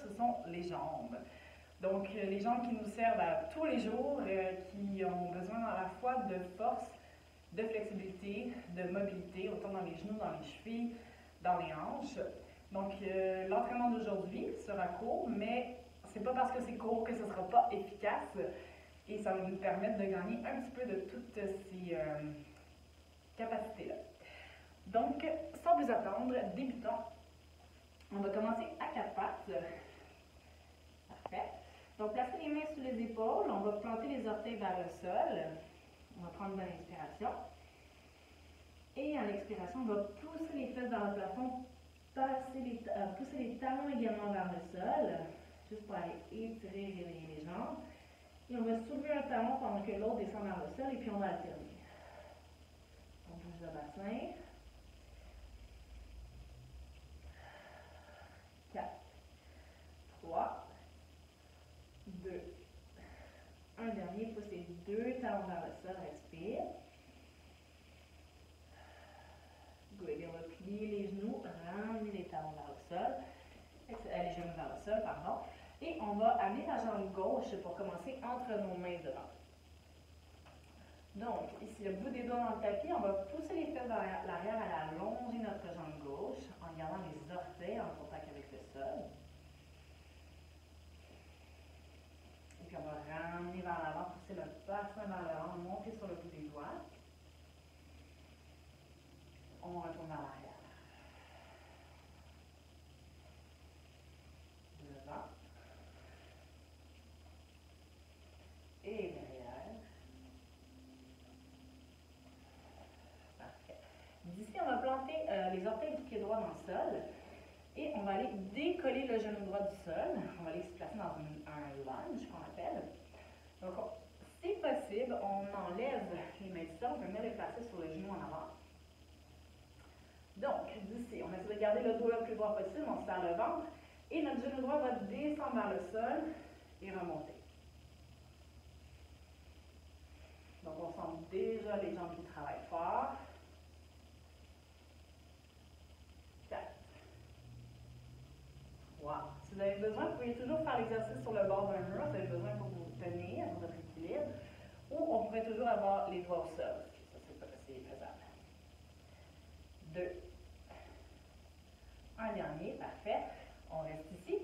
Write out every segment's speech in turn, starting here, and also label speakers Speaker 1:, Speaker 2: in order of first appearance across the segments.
Speaker 1: ce sont les jambes. Donc, les jambes qui nous servent à tous les jours, qui ont besoin à la fois de force, de flexibilité, de mobilité, autant dans les genoux, dans les chevilles, dans les hanches. Donc, l'entraînement d'aujourd'hui sera court, mais c'est pas parce que c'est court que ce ne sera pas efficace. Et ça va nous permettre de gagner un petit peu de toutes ces capacités-là. Donc, sans plus attendre, débutons. On va commencer à quatre pattes. Parfait. Donc, placez les mains sous les épaules. On va planter les orteils vers le sol. On va prendre une bonne inspiration. Et en expiration, on va pousser les fesses vers le plafond, pousser les talons également vers le sol, juste pour aller étirer et réveiller les jambes. Et on va soulever un talon pendant que l'autre descend vers le sol et puis on va alterner. On bouge le bassin. 4, 3, 2, un dernier, poussez deux talons vers le sol, respire. Good, et on va plier les genoux, ramener les talons vers le sol, les genoux vers le sol, pardon. Et on va amener la jambe gauche pour commencer entre nos mains devant. Donc, ici, le bout des doigts dans le tapis, on va pousser les fesses vers l'arrière, à allonger notre jambe gauche en gardant les orteils en contact avec le sol. Et puis, on va ramener vers l'avant, pousser le bassin vers l'avant, monter sur le bout des doigts. On retourne vers l'arrière. Devant. Et derrière. Parfait. D'ici, on va planter les orteils du pied droit dans le sol. Et on va aller décoller le genou droit du sol. On va aller se placer dans un lunge qu'on appelle. Donc, si possible, on enlève les mains du sol, on peut même les placer sur le genou en avant. Donc, d'ici, on essaie de garder le dos le plus droit possible, on serre le ventre. Et notre genou droit va descendre vers le sol et remonter. Donc, on sent déjà les jambes qui travaillent fort. 4, 3. Si vous avez besoin, vous pouvez toujours faire l'exercice sur le bord d'un mur. Vous avez besoin pour vous tenir, pour votre équilibre. Ou on pourrait toujours avoir les doigts au sol. Ça, c'est faisable. 2. Un dernier, parfait. On reste ici.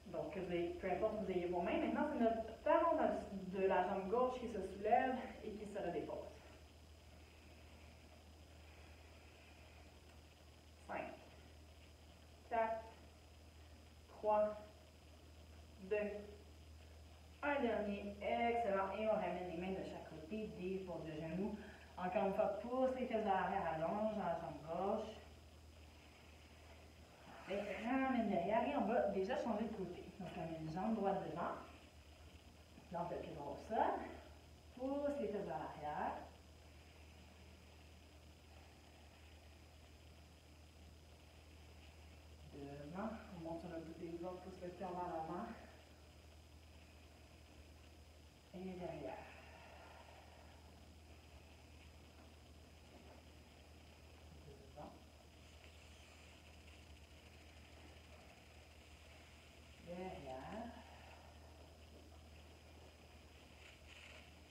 Speaker 1: Donc, peu importe où vous ayez vos mains. Maintenant, c'est notre talon de la jambe gauche qui se soulève et qui se redépose. 5, 4, 3, 2, un dernier. Excellent. Et on ramène les mains de chaque côté, dépose le genou. Encore une fois, pousse les fesses vers l'arrière, allonge dans la jambe gauche. Et ramène derrière et on va déjà changer de côté. Donc, on met une jambe droite devant. Donc, le pied droit au sol. Pousse les fesses vers l'arrière. Devant. On monte sur le bout des doigts, pousse le cœur vers l'avant. Et derrière. Derrière.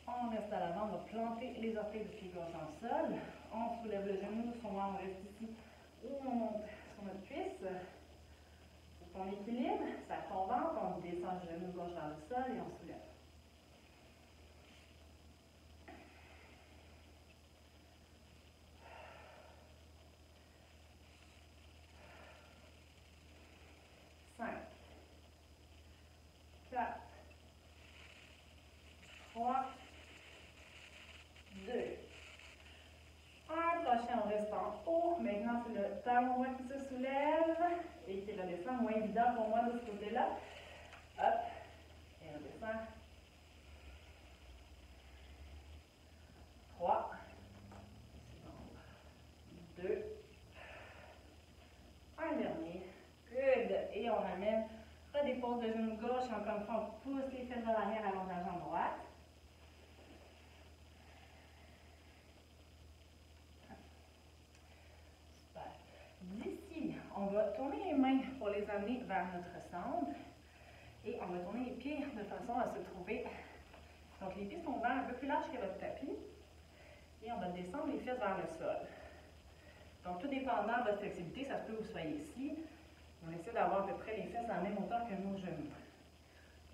Speaker 1: On reste à l'avant, on va planter les orteils du pied gauche dans le sol. On soulève le genou, souvent on reste ici ou on monte sur notre cuisse. Pour ton équilibre, ça ton ventre, on descend le genou gauche vers le sol et on soulève. On reste en haut. Maintenant, c'est le talon droit qui se soulève et qui redescend. Moins évident pour moi de ce côté-là. Hop. Et redescend. 3. 2. Un dernier. Good. Et on ramène. Redépose le genou gauche. Encore une fois, on pousse les fesses vers l'arrière, allonge la jambe droite. D'ici, on va tourner les mains pour les amener vers notre centre. Et on va tourner les pieds de façon à se trouver. Donc les pieds sont ouverts un peu plus larges que votre tapis. Et on va descendre les fesses vers le sol. Donc tout dépendant de votre flexibilité, ça se peut que vous soyez ici. On essaie d'avoir à peu près les fesses à la même hauteur que nos genoux.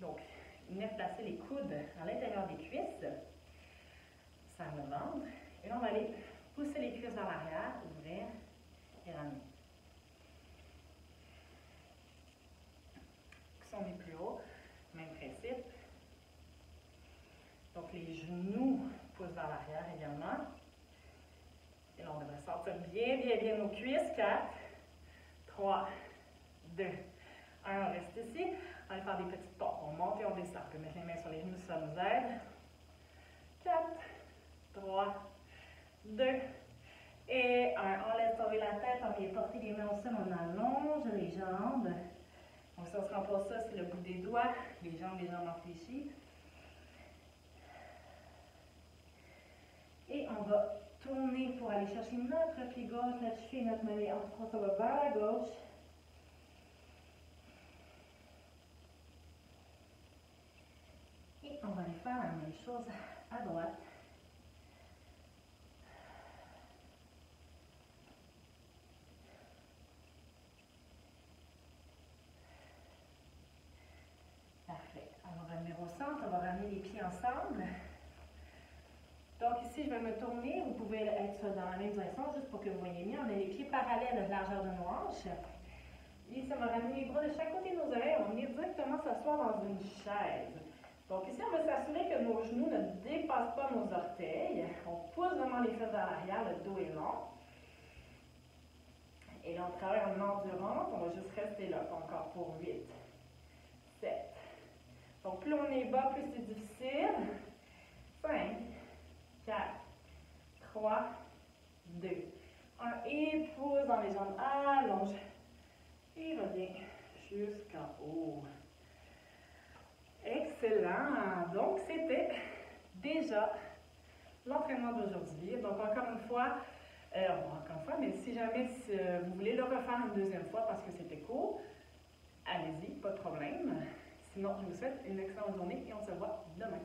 Speaker 1: Donc, venir placer les coudes à l'intérieur des cuisses. Serre le ventre. Et là, on va aller pousser les cuisses vers l'arrière, ouvrir et ramener. Si on est plus haut, même principe. Donc, les genoux poussent vers l'arrière également. Et là, on devrait sortir bien, bien, bien nos cuisses. 4, 3, 2, 1. On reste ici. On va faire des petites pompes. On monte et on descend. On peut mettre les mains sur les genoux si ça nous aide. 4, 3, 2 et 1. On laisse tomber la tête. On vient porter les mains au sol. On allonge les jambes. Donc, si on se rend pas ça, c'est le bout des doigts. Les jambes enfléchies. Et on va tourner pour aller chercher notre pied gauche, notre cheville, notre mollet. On va vers la gauche. Et on va aller faire la même chose à droite. Parfait. On va revenir au centre. On va ramener les pieds ensemble. Donc ici, je vais me tourner. Vous pouvez être dans la même direction, juste pour que vous voyez mieux. On a les pieds parallèles à la largeur de nos hanches. Ici, on va ramener les bras de chaque côté de nos oreilles. On va venir directement s'asseoir dans une chaise. Donc ici, on va s'assurer que nos genoux ne dépassent pas nos orteils. On pousse vraiment les fesses vers l'arrière, le dos est long. Et là, on travaille en endurance. On va juste rester là, encore pour 8, 7. Donc plus on est bas, plus c'est difficile. 5, 4, 3, 2, 1. Et pousse dans les jambes, allonge. Et reviens jusqu'en haut. Excellent! Donc, c'était déjà l'entraînement d'aujourd'hui. Donc, encore une fois, mais si jamais vous voulez le refaire une deuxième fois parce que c'était court, allez-y, pas de problème. Sinon, je vous souhaite une excellente journée et on se voit demain.